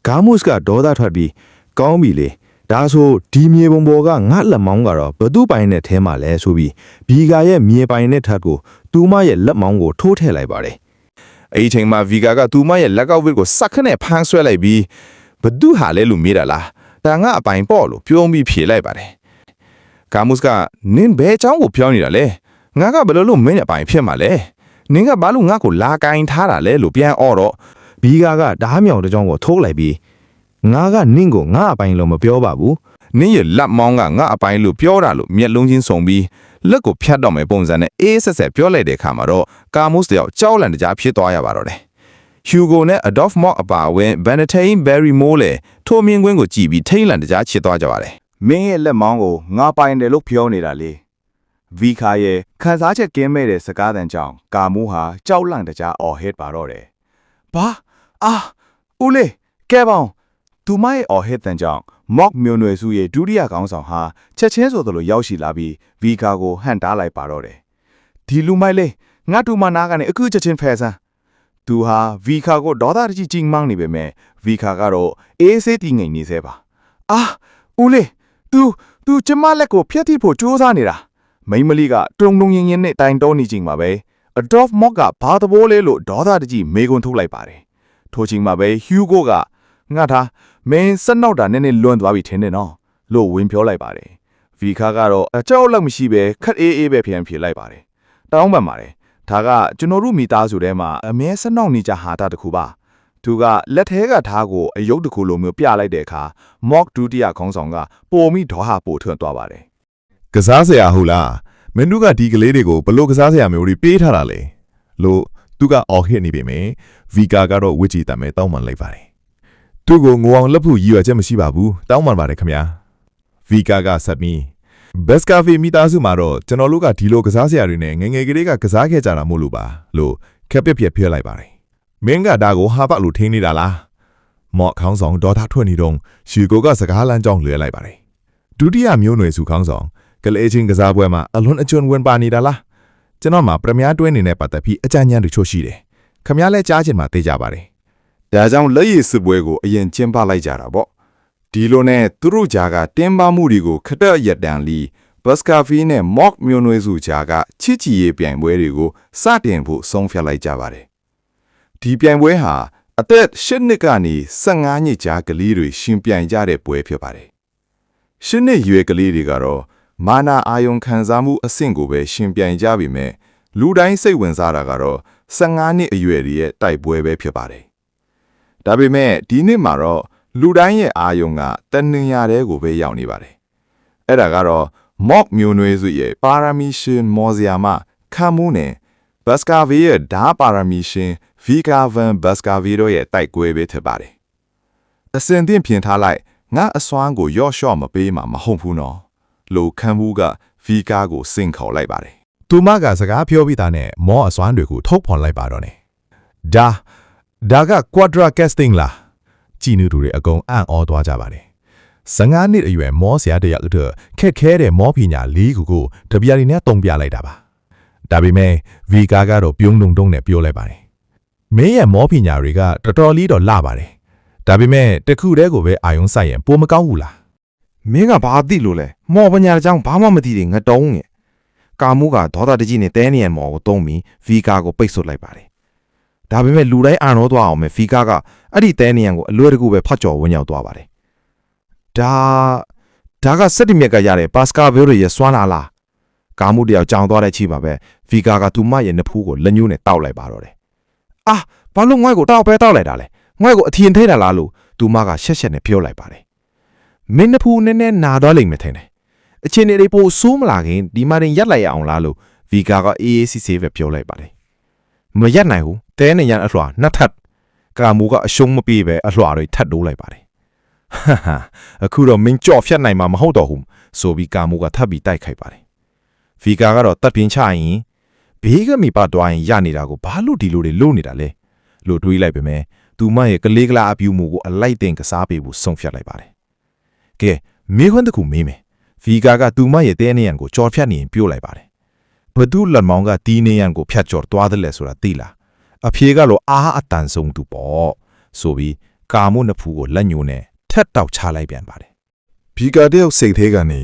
ကာမုစ်ကဒေါသထွက်ပြီးကောင်းပြီလေဒါဆိုဒီမြေပုံပေါ်ကငါလက်မောင်းကတော့ဘသူပိုင်နဲ့ထဲမှာလဲဆိုပြီးဗီဂါရဲ့မြေပိုင်နဲ့ထပ်ကိုသူမရဲ့လက်မောင်းကိုထိုးထည့်လိုက်ပါတယ်အဲ့ဒီချိန်မှာဗီဂါကသူမရဲ့လက်ကောက်ဝစ်ကိုစက်ခနဲ့ဖမ်းဆွဲလိုက်ပြီးဘသူဟာလဲလို့မေးတာလားဒါငါအပိုင်ပေါ့လို့ပြုံးပြီးဖြေလိုက်ပါတယ်ကာမုစ်ကနင်းဘဲเจ้าကိုပြောနေတာလဲငါကဘယ်လိုလုပ်မင်းအပိုင်ဖြစ်မှာလဲနင်းကဘာလို့ငါ့ကိုလာကင်ထားတာလဲလို့ပြန်អော်တော့ဗီဂါကဓားမြောင်တစ်ကြောင်းကိုထိုးလိုက်ပြီးငါကနင်းကိုငါအပိုင်လို့မပြောပါဘူးနင်းရဲ့လက်မောင်းကငါအပိုင်လို့ပြောတာလို့မျက်လုံးချင်းစုံပြီးလက်ကိုဖြတ်တော့မယ်ပုံစံနဲ့အေးဆက်ဆက်ပြောလိုက်တဲ့အခါမှာတော့ကာမုစ်တယောက်ကြောက်လန့်တကြားဖြစ်သွားရပါတော့တယ်ဟျူဂိုနဲ့အဒေါ့ဖ်မော့အပါအဝင်ဘန်နတိန်ဘယ်ရီမိုးလေထိုမြင်းကွင်းကိုကြည့်ပြီးထိတ်လန့်တကြားချစ်သွားကြပါတယ်မင်းရဲ့လက်မောင်းကိုငါပိုင်တယ်လို့ပြောနေတာလေဗီခါရဲ့ခံစားချက်ကင်းမဲ့တဲ့စကားသံကြောင့်ကာမူးဟာကြောက်လန့်တကြားအော်ဟစ်ပါတော့တယ်ဘာအာဦးလေးကဲပေါင်းသူမရဲ့အော်ဟစ်တန်ကြောင့်မော့မျိုးနွယ်စုရဲ့ဒုတိယခေါင်းဆောင်ဟာချက်ချင်းဆိုသလိုရောက်ရှိလာပြီးဗီခါကိုဟန့်တားလိုက်ပါတော့တယ်ဒီလူမိုက်လေးငါတူမနာကနေအခုချက်ချင်းဖယ်ဆန်းသူဟာဗီခါကိုဒေါသတကြီးကြီးမောင်းနေပေမဲ့ဗီခါကတော့အေးဆေးတည်ငြိမ်နေသေးပါအာဦးလေး तू ကျမလက်ကိုဖျက်ထိဖို့ကြိုးစားနေတာမိန်းမလေးကတုံတုံရင်ရင်နဲ့တိုင်တောနေချိန်မှာပဲအဒေါ့ဖ်မော့ကဘာသဘောလဲလို့ဒေါသတကြီးမေကွန်းထုတ်လိုက်ပါတယ်ထိုချိန်မှာပဲဟျူဂိုကငါထားမင်းစက်နောက်တာနဲ့လွန်သွားပြီထင်တယ်နော်လို့ဝင်ပြောလိုက်ပါတယ်ဗီခါကတော့အကြောက်လောက်မရှိပဲခက်အေးအေးပဲပြန်ဖြေလိုက်ပါတယ်တောင်းပန်ပါတယ်ဒါကကျွန်တော်တို့မိသားစုထဲမှာအမဲစက်နောက်နေကြဟာတာတခုပါသူကလက်ထဲကဓာတ်ကိုအယုတ်တခုလိုမျိုးပြလိုက်တဲ့အခါမော့ဒုတိယခေါင်းဆောင်ကပိုမိဒေါဟာပိုထွန်းသွားပါတယ်ကစားစရာဟုတ်လားမင်းတို့ကဒီကလေးတွေကိုဘလို့ကစားစရာမျိုးတွေပေးထားတာလဲလို့သူကအော်ဟစ်နေပေမဲ့ဗီကာကတော့ဝစ်ချီတမ်းမဲ့တောင်းပန်လိုက်ပါတယ်သူ့ကိုငိုအောင်လက်ဖို့ရည်ရွယ်ချက်မရှိပါဘူးတောင်းပန်ပါတယ်ခင်ဗျာဗီကာကဆက်ပြီးဘက်စကာဖီမိသားစုမှာတော့ကျွန်တော်တို့ကဒီလိုကစားစရာတွေနဲ့ငငယ်ကလေးကကစားခဲ့ကြတာမို့လို့ပါလို့ခက်ပြက်ပြက်ပြလိုက်ပါတယ်မင်းကဒါကိုဟာပတ်လို့ထင်းနေတာလားမော့ခေါင်းဆောင်ဒေါ်သားထွက်နေတော့ရှီကိုကစကားလမ်းကြောင်းလွှဲလိုက်ပါတယ်ဒုတိယမျိုးနွယ်စုခေါင်းဆောင်ကလေးချင်းကစားပွဲမှာအလွန်အကျွံဝင်ပါနေတာလားကျွန်တော်မှာပရမီယာတွဲနေတဲ့ပတ်သက်ပြီးအကြံဉာဏ်တွေချို့ရှိတယ်ခမည်းလဲကြားချင်မှသိကြပါတယ်ဒါကြောင့်လက်ရည်စစ်ပွဲကိုအရင်ကျင်းပလိုက်ကြတာပေါ့ဒီလိုနဲ့သူတို့ကြားကတင်းပါမှုတွေကိုခတက်ရက်တန်လီဘတ်စကာဖီနဲ့မော့မျိုးနွယ်စုကြားကချစ်ချီရေးပြိုင်ပွဲတွေကိုစတင်ဖို့ဆုံးဖြတ်လိုက်ကြပါတယ်ဒီပြိုင်ပွဲဟာအသက်၈နှစ်ကနေ15နှစ်ကြာကလေးတွေရှင်ပြိုင်ကြတဲ့ပွဲဖြစ်ပါတယ်၈နှစ်ရွယ်ကလေးတွေကတော့မာနာအာယုံခံစားမှုအဆင့်ကိုပဲရှင်ပြိုင်ကြပြီမဲ့လူတိုင်းစိတ်ဝင်စားတာကတော့15နှစ်အရွယ်ရဲ့တိုက်ပွဲပဲဖြစ်ပါတယ်ဒါပေမဲ့ဒီနှစ်မှာတော့လူတိုင်းရဲ့အာယုံကတဏှာတဲ့ကိုပဲရောက်နေပါတယ်အဲ့ဒါကတော့မော့မျိုးနွယ်စုရဲ့ပါရမီရှင်မော်ဇီယာမခါမူးနဲ့ဘတ်စကာဗီရဲ့ဓာပါရမီရှင်ဗီကာဗန်ဘတ်စကာဗီတို့ရဲ့တိုက်ပွဲပဲဖြစ်ပါတယ်အစင်သင့်ပြင်ထားလိုက်ငါအစွမ်းကိုရော့ရှော့မပေးမှာမဟုတ်ဘူးနော်လို့ခမ်းဘူးကဗီကာကိုစင်ခေါ်လိုက်ပါတယ်သူမကစကားပြောပြီးသားနဲ့မော့အစွမ်းတွေကိုထုတ်ဖော်လိုက်ပါတော့တယ်ဒါက quadra casting လားကြည်နူသူတွေအကုန်အံ့ဩသွားကြပါတယ်15နှစ်အရွယ်မောဆရာတယောက်အတွက်ခက်ခဲတဲ့မောပညာလေးခုကိုတပြားရီနဲ့တုံပြလိုက်တာပါဒါပေမဲ့ဗီကာကတော့ပြုံးတုံတုံနဲ့ပြောလိုက်ပါတယ်မင်းရဲ့မောပညာတွေကတော်တော်လေးတော့လှပါတယ်ဒါပေမဲ့တခုတည်းကိုပဲအာယုံဆိုင်ရင်ပိုမကောင်းဘူးလားမင်းကဘာသိလို့လဲမော်ပညာကြောင့်ဘာမှမသိတယ်ငတုံးငယ်ကာမူးကဒေါသတကြီးနဲ့တဲနေရမော်ကိုတုံးပြီးဗီကာကိုပိတ်ဆို့လိုက်ပါတယ်ဒါပေမဲ့လူတိုင်းအာနောသွားအောင်ပဲဗီကာကအဲ့ဒီတဲနေရန်ကိုအလွယ်တကူပဲဖတ်ကြော်ဝန်းရောက်သွားပါတယ်ဒါကစက်တမြက်ကရတဲ့ပါစကာဗီယိုရဲ့စွမ်းလာလားကာမူးတယောက်ကြောင်သွားတဲ့ချိပါပဲဗီကာကသူမရဲ့နဖူးကိုလက်ညှိုးနဲ့တောက်လိုက်ပါတော့တယ်အာဘာလို့ငွဲ့ကိုတောက်လိုက်တာလဲငွဲ့ကိုအထင်သေးတာလားလို့သူမကရှက်ရှက်နဲ့ပြောလိုက်ပါတယ်မင်းနဖူးနည်းနည်းနာသွားလိမ့်မယ်ထင်တယ်အချင်းတွေပိုဆိုးမလာခင်ဒီမှာတင်ရက်လိုက်ရအောင်လားလို့ဗီကာကအေးအေးဆေးဆေးပဲပြောလိုက်ပါတယ်မရက်နိုင်ဘူးတဲနေရန်အလွှာနှစ်ထပ်ကာမူကအရှုံးမပြေပဲအလွှာတွေထပ်တိုးလိုက်ပါတယ်ဟာအခုတော့မင်းကြော့ဖြတ်နိုင်မှာမဟုတ်တော့ဘူးဆိုပြီးကာမူကထပ်ပြီးတိုက်ခိုက်ပါတယ်ဗီကာကတော့တပ်ပြင်းချရင်ဘေးကမိပါတွားရင်ရနေတာကိုဘာလို့ဒီလိုတွေလုပ်နေတာလဲလို့တွေးလိုက်ပေမဲ့သူမရဲ့ကလေးကလာအပြူမှုကိုအလိုက်တင်ကစားပေးဖို့ဆုံးဖြတ်လိုက်ပါတယ်ကဲမေးခွန်းတစ်ခုမေးမယ်ဗီကာကသူမရဲ့တဲနေရန်ကိုကြော်ဖြတ်နေရင်ပြို့လိုက်ပါတယ်ဘသူလက်မောင်းကတီးနေရန်ကိုဖြတ်ကျော်သွားတယ်လဲဆိုတာသိလားအဖြေကတော့အားအတန်ဆုံးသူပေါ့ဆိုပြီး ကာမှုနှစ်ဖူးကိုလက်ညှိုးနဲ့ထက်တောက်ချလိုက်ပြန်ပါတယ် ဘီကာတယောက်စိတ်သေးကနေ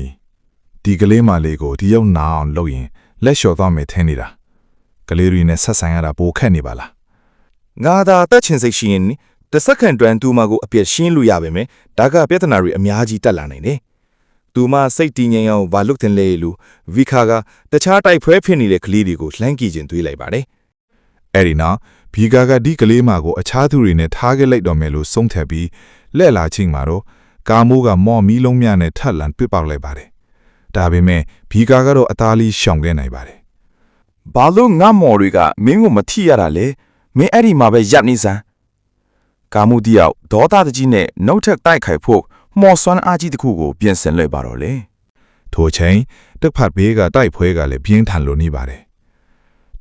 ဒီကလေးမလေးကိုဒီရောက်နာအောင်လုပ်ရင်လက်လျှော်သွားမယ်ထင်နေတာကလေးတွေနဲ့ဆက်ဆံရတာပိုခက်နေပါလား ငါသာတက်ချင်စိတ်ရှိရင်တစ်စက္ကန့်တွင်သူမကိုအပြည့်ရှင်းလို့ရပါမယ်ဒါကပြဿနာတွေအများကြီးတက်လာနိုင်တယ်သူမစိတ်တည်ငြိမ်အောင်ဘာလုပ်တင်လဲလို့ဗီခါကတခြားတိုက်ဖွဲဖြစ်နေတဲ့ကလေးတွေကိုလှမ်းကြည့်ခြင်းတွေးလိုက်ပါတယ် အဲ့ဒီနောက်ဘီကာကဒီကလေးမကိုအခြားသူတွေနဲ့ထားခဲ့လိုက်တော့မယ်လို့ဆုံးဖြတ်ပြီးလက်လာချင်းမှာတော့ကာမိုးကမော်မီလုံးမြနဲ့ထပ်လန်ပစ်ပေါက်လိုက်ပါတယ်ဒါပေမဲ့ဘီကာကတော့အသားလေးရှောင်ခဲ့နိုင်ပါတယ် ဘာလို့ငါမော်တွေကမင်းကိုမထိရတာလဲမင်းအဲ့ဒီမှာပဲရပ်နေစမ်းကာမှုတယောက်ဒေါသတကြီးနဲ့နှုတ်ထက်တိုက်ခိုက်ဖို့မော်ဆွမ်းအားကြီးတစ်ခုကိုပြင်ဆင်လိုက်ပါတော့လေ ထိုချိန်တစ်ဖက်ဘေးကတိုက်ဖွဲကလည်းပြင်းထန်လို့နေပါတယ်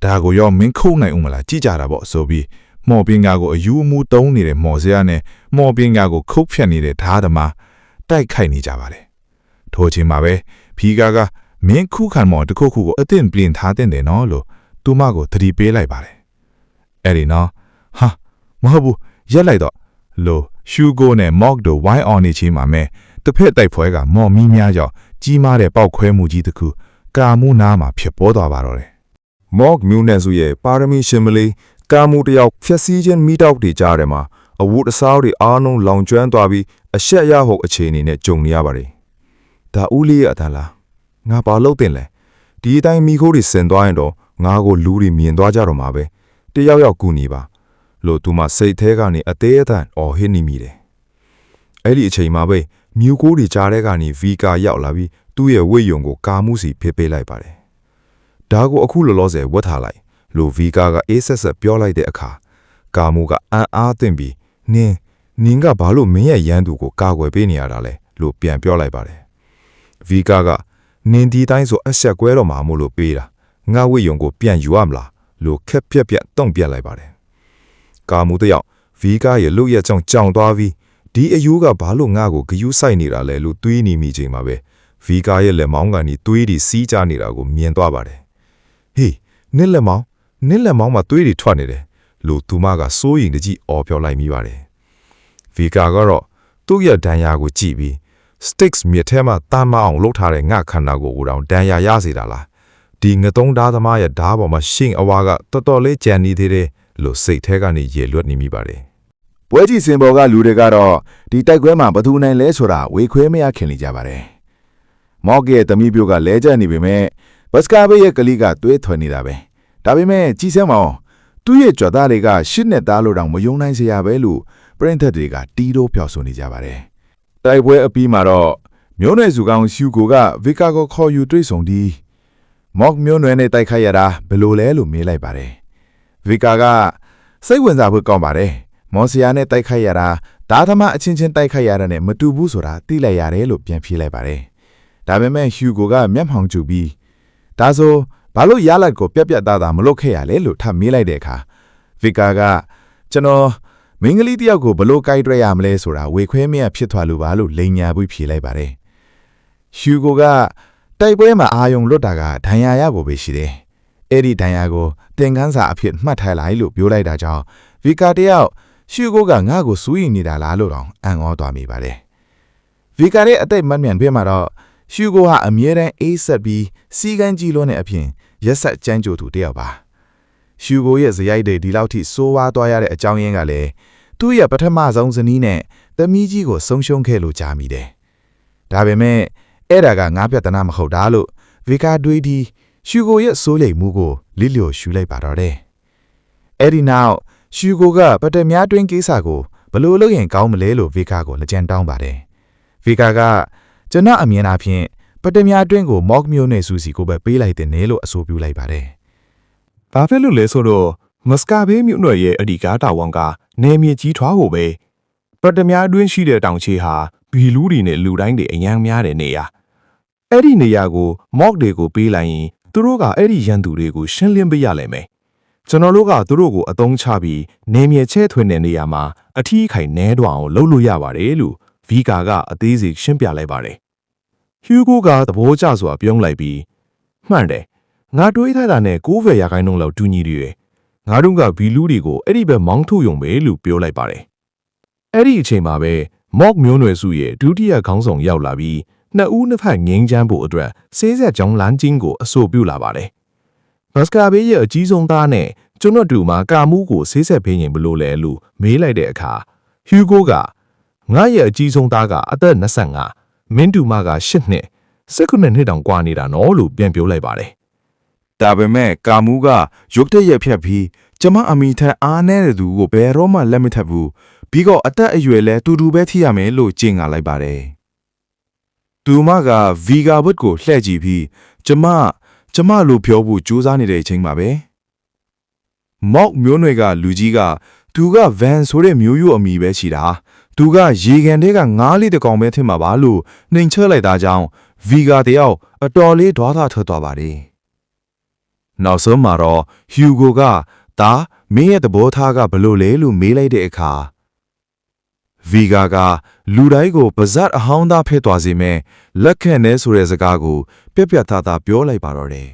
ဒါကိုရောမင်းခုတ်နိုင်ဦးမလားကြည့်ကြတာပေါ့ဆိုပြီးမော်ပင်ကာကိုအယူအမူတုံးနေတဲ့မော်စရာနဲ့မော်ပင်ကာကိုခုတ်ဖြတ်နေတဲ့ဓာတ်သမားတိုက်ခိုက်နေကြပါတယ်ထိုချိန်မှာပဲဘီကာကမင်းခုခံမော်တစ်ခုခုကိုအသင့်ပြင်ထားတဲ့တယ်နော်လို့သူမကိုသတိပေးလိုက်ပါတယ်အဲ့ဒီနော်ဟာမဟုတ်ဘူးရက်လိုက်တော့လို့ရှူကိုနဲ့မော့တို့ဝိုင်းအောင်နေချင်းမှာမဲ့တစ်ဖက်တိုက်ဖွဲကမော်မီးများကြောင့်ကြီးမားတဲ့ပောက်ခွဲမှုကြီးတစ်ခုကာမှုနားမှာဖြစ်ပေါ်သွားပါတော့တယ်မော့မြူနယ်စုရဲ့ပါရမီရှင်မလေးကာမှုတယောက်ဖြက်စီးခြင်းမိတောက်တွေကြားထဲမှာအဝတ်အစားတွေအားလုံးလောင်ကျွမ်းသွားပြီးအရှက်ရဟုတ်အခြေအနေနဲ့ကြုံနေရပါတယ်ဒါဦးလေးရအတန်းလားငါဘာလုပ်တင်လဲဒီအတိုင်းမိခိုးတွေဆင်သွားရင်တော့ငါကိုလူတွေမြင်သွားကြတော့မှာပဲတယောက်ယောက်ကူညီပါလို့သူမစိတ်แท้ကနေအသေးအတန်အော်ဟစ်နေမိတယ်အဲ့ဒီအချိန်မှာပဲမြူကိုတွေကြားထဲကနေဗီကာရောက်လာပြီးသူ့ရဲ့ဝိတ်ယုံကိုကာမှုစီဖိပေးလိုက်ပါတယ်ဒါကိုအခုလောလောဆယ်ဝတ်ထားလိုက်လို့ဗီကာကအေးဆက်ဆက်ပြောလိုက်တဲ့အခါကာမှုကအံ့အားသင့်ပြီးနင်းကဘာလို့မင်းရဲ့ရန်သူကိုကာကွယ်ပေးနေရတာလဲလို့ပြန်ပြောလိုက်ပါတယ်ဗီကာကနင်းဒီတိုင်းဆိုအဆက်ကွဲတော့မှာမို့လို့ပေးတာငါဝိတ်ယုံကိုပြန်ယူရမလားလို့ခက်ပြက်တုံ့ပြန်လိုက်ပါတယ်ကာမှုတယောက်ဗီကာရဲ့လူရဲ့ကြောင်သွားပြီးဒီအယူကဘာလို့ငါ့ကိုဂယုဆိုင်နေတာလဲလို့တွေးနေမိချိန်မှာပဲဗီကာရဲ့လက်မောင်းကနေတွေးတွေစီးကြနေတာကိုမြင်သွားပါတယ်ဟေးနင်းလက်မောင်းမှာတွေးတွေထွက်နေတယ်လို့သူမကစိုးရိမ်တကြီးအော်ပြောလိုက်မိပါတယ်ဗီကာကတော့သူ့ရဲ့ဒဏ်ရာကိုကြည့်ပြီး sticks မြစ်ထဲမှာတမ်းမအောင်လှုပ်ထားတဲ့ငါခန္ဓာကိုယ်ကိုတောင်ဒဏ်ရာရစေတာလားဒီငတုံးဓာသမားရဲ့ဓာပေါ်မှာရှင်းအဝါကတော်တော်လေးကြံနေသေးတယ်လို့စိတ်ထဲကနေရေလွတ်နေမိပါတယ်ပွဲကြည့်စင်ပေါ်ကလူတွေကတော့ဒီတိုက်ခွဲမှာဘသူနိုင်လဲဆိုတာဝေခွဲမရခင်နေကြပါတယ်မော့ကရဲ့သမီးပြိုကလဲကျနေပေမဲ့ဘတ်စကာဘေးရဲ့ကလေးကတွေးထွင်နေတာပဲဒါပေမဲ့ကြည်စမ်းမအောင်သူ့ရဲ့ကြွသားတွေကရှစ်နှစ်သားလို့တောင်မယုံနိုင်စရာပဲလို့ပရိသတ်တွေကတီးတော့ပြောဆိုနေကြပါတယ်တိုက်ပွဲအပြီးမှာတော့မျိုးနွယ်စုကောင်ရှူကိုကဗီကာကိုခေါ်ယူတွေ့ဆုံဒီမော့မျိုးနွယ်နဲ့တိုက်ခိုက်ရတာဘယ်လိုလဲလို့မေးလိုက်ပါတယ်ဗီကာကစိတ်ဝင်စားဖို့ကောင်းပါတယ်မော်ဆီယာနဲ့တိုက်ခိုက်ရတာဒါသမားအချင်းချင်းတိုက်ခိုက်ရတာနဲ့မတူဘူးဆိုတာသိလိုက်ရတယ်လို့ပြန်ဖြေလိုက်ပါတယ်ဒါပေမဲ့ဟျူကိုကမျက်မှောင်ကျပြီးဒါဆိုဘာလို့ရလိုက်ကိုပြက်သားမလုပ်ခဲ့ရလဲလို့ထပ်မေးလိုက်တဲ့အခါဗီကာကကျွန်တော်မင်းကလေးတယောက်ကိုဘလို့ကြိုက်တွေ့ရမလဲဆိုတာဝေခွဲမရဖြစ်သွားလို့ပါလို့လိန်ညာပြီးဖြေလိုက်ပါတယ်ဟျူကိုကတိုက်ပွဲမှာအာယုံလွတ်တာကဒဏ်ရာရဖို့ပဲရှိတယ်အဲ့ဒီဒဏ်ရာကိုသင်ခန်းစာအဖြစ်မှတ်ထားလိုက်လို့ပြောလိုက်တာကြောင့်ဗီကာတယောက်ရှူကိုကငါ့ကိုစူးရင်နေတာလားလို့တော့အံ့ဩသွားမိပါတယ်ဗီကာရဲ့အသက်မမြန်ပြမှာတော့ရှူကိုဟာအမြဲတမ်းအေးဆက်ပြီးစီကန်းကြီးလွန်းတဲ့အပြင်ရက်ဆက်ကြမ်းကြိုသူတယောက်ပါရှူကိုရဲ့ဇယိုက်တွေဒီလောက်ထိစိုးဝါးသွားရတဲ့အကြောင်းရင်းကလည်းသူ့ရဲ့ပထမဆုံးဇနီးနဲ့သမီးကြီးကိုဆုံးရှုံးခဲ့လို့ကြားမိတယ်ဒါပေမဲ့အဲ့ဒါကငါပြဿနာမဟုတ်တာလို့ဗီကာတွေးဒီရှူကိုရဲ့စိုးရိမ်မှုကိုလစ်လျော်ရှူလိုက်ပါတော့တယ်အဲ့ဒီနောက်ရှူကိုကပတမြားတွင်းကိစ္စကိုဘလို့လုပ်ရင်ကောင်းမလဲလို့ဗီကာကိုလက်ကျန်တောင်းပါတယ်ဗီကာကကျွန်တော်အမြင်အားဖြင့်ပတမြားတွင်းကိုမော့မျိုးနဲ့စူစီကိုပဲပေးလိုက်တဲ့နေလို့အဆိုပြုလိုက်ပါတယ်ဘာဖြစ်လို့လဲဆိုတော့မစကာဘေးမြို့နယ်ရဲ့အဒီကားတာဝန်ကနေမြေကြီးထွားကိုပဲပတမြားတွင်းရှိတဲ့တောင်ချေဟာဘီလူးတွေနဲ့လူတိုင်းတွေအယံများတဲ့နေရာအဲ့ဒီနေရာကိုမော့တွေကိုပေးလိုက်ရင်သူတို့ကအဲ့ဒီရန်သူတွေကိုရှင်းလင်းပေးရလိမ့်မယ်ကျွန်တော်တို့ကသူတို့ကိုအသုံးချပြီးနေမြေချဲထွင်တဲ့နေရာမှာအထီးခိုင်နဲတော့အောင်လုပ်လို့ရပါတယ်လို့ဗီကာကအသေးစိတ်ရှင်းပြလိုက်ပါတယ်ဟျူကိုကသဘောကျစွာပြုံးလိုက်ပြီးမှန်တယ်ငါတွေးထားတာနဲ့90%လောက်တူညီတယ်ငါတို့ကဘီလူးတွေကိုအဲ့ဒီဘက်မောင်းထုတ်ယုံပဲလို့ပြောလိုက်ပါတယ် အဲ့ဒီအချိန်မှာပဲမော့မျိုးနွယ်စုရဲ့ဒုတိယခေါင်းဆောင်ရောက်လာပြီးနှစ်ဦးနှစ်ဖက်ငင်းချမ်းဖို့အတွက်ဆေးဆက်ကြောင်းလမ်းချင်းကိုအဆိုပြုလာပါတယ်။ဘတ်စကာဘေးရဲ့အကြီးဆုံးသားနဲ့ကျွန်တော်တို့မှာကာမှုကိုဆေးဆက်ဖေးရင်ဘလို့လဲလို့မေးလိုက်တဲ့အခါဟျူဂိုကငါရဲ့အကြီးဆုံးသားကအသက်25မင်းတူမက8နှစ်19နှစ်တောင်ကွာနေတာနော်လို့ပြန်ပြောလိုက်ပါတယ်။ ဒါပေမဲ့ကာမူးကရုတ်တရက်ဖြတ်ပြီးကျမအမိထက်အားနေတဲ့သူကိုဘယ်တော့မှလက်မထပ်ဘူးပြီးတော့အသက်အရွယ်လဲတူတူပဲထိရမယ်လို့ကြင်ငါလိုက်ပါတယ်သူမကဗီဂါဘတ်ကိုလှည့်ကြည့်ပြီးကျမလို့ပြောဖို့ကြိုးစားနေတဲ့အချိန်မှာပဲမော့မျိုးနွယ်ကလူကြီးကသူကဗန်ဆိုတဲ့မျိုးရိုးအမည်ပဲရှိတာသူကရေကန်ထဲကငားလေးတစ်ကောင်ပဲထင်မှာပါလို့နှိမ်ချလိုက်တာကြောင့်ဗီဂါတယောက်အတော်လေးဒေါသထွက်သွားပါတယ်နောက်ဆုံးမှာတော့ဟျူဂိုကဒါမင်းရဲ့သဘောထားကဘလို့လဲလို့မေးလိုက်တဲ့အခါဗီဂါကလူတိုင်းကိုပါဇက်အဟောင်းသားဖဲ့သွားစေမယ်လက်ခံနေဆိုတဲ့စကားကိုပြက်ပြက်သားသားပြောလိုက်ပါတော့တယ်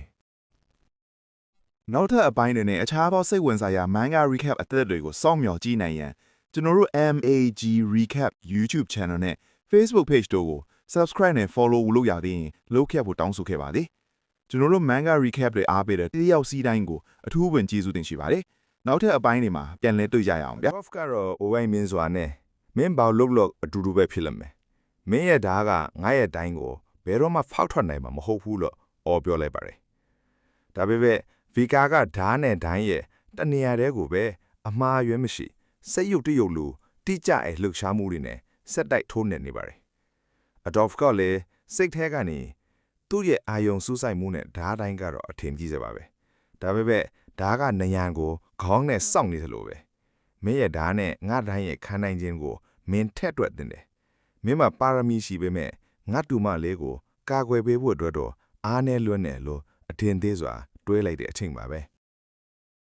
နောက်ထပ်အပိုင်းတွေနဲ့အခြားသောစိတ်ဝင်စားရာ manga recap အသစ်တွေကိုစောင့်မျှော်ကြည့်နိုင်ရန်ကျွန်တော်တို့ MAG Recap YouTube Channel နဲ့ Facebook Page တို့ကို Subscribe နဲ့ Follow လုပ်ရသေးရင်လုပ်ခဲ့ဖို့တောင်းဆိုခဲ့ပါသည်ကျွန်တော်တို့ manga recap တွေအားပေးတဲ့တယောက်စီးတိုင်းကိုအထူးဝင်ကျေးဇူးတင်ရှိပါတယ်နောက်ထပ်အပိုင်းတွေမှာပြန်လည်တွေ့ကြရအောင်ဗျာ Prof ကတော့ OY မင်းစွာနဲ့မင်းဘောက်လုတ်အတူတူပဲဖြစ်လိမ့်မယ်မင်းရဲ့ဓာတ်ကငါရဲ့တိုင်းကိုဘယ်တော့မှဖောက်ထွက်နိုင်မှာမဟုတ်ဘူးလို့အော်ပြောလိုက်ပါတယ်ဒါပေမဲ့ဗီကာကဓာတ်နဲ့ဒိုင်းရဲ့တနေရာတည်းကိုပဲအမှားရွေးမရှိစိတ်ရုပ်တရုပ်လိုတိကျတဲ့လှုပ်ရှားမှုတွေနဲ့ဆက်တိုက်ထိုးနေပါတယ်အဒေါ့ဖ်ကလည်းစိတ်ထဲကနေသူ့ရဲ့အာယုံစူးစိုက်မှုနဲ့ဓာတ်တိုင်းကတော့အထင်ကြီးစပါပဲဒါပေမဲ့ဓာတ်ကနယံကိုခေါင်းနဲ့စောင့်နေသလိုပဲမင်းရဲ့ဓာတ်နဲ့ငါတိုင်းရဲ့ခံနိုင်ခြင်းကိုမင်းထက်တွက်တင်တယ်မင်းမှာပါရမီရှိပေမဲ့ငါတူမလေးကိုကာကွယ်ပေးဖို့အတွက်တော့အားနဲ့လွန်းတယ်လို့အထင်သေးစွာတွေးလိုက်တဲ့အချိန်ပါပဲ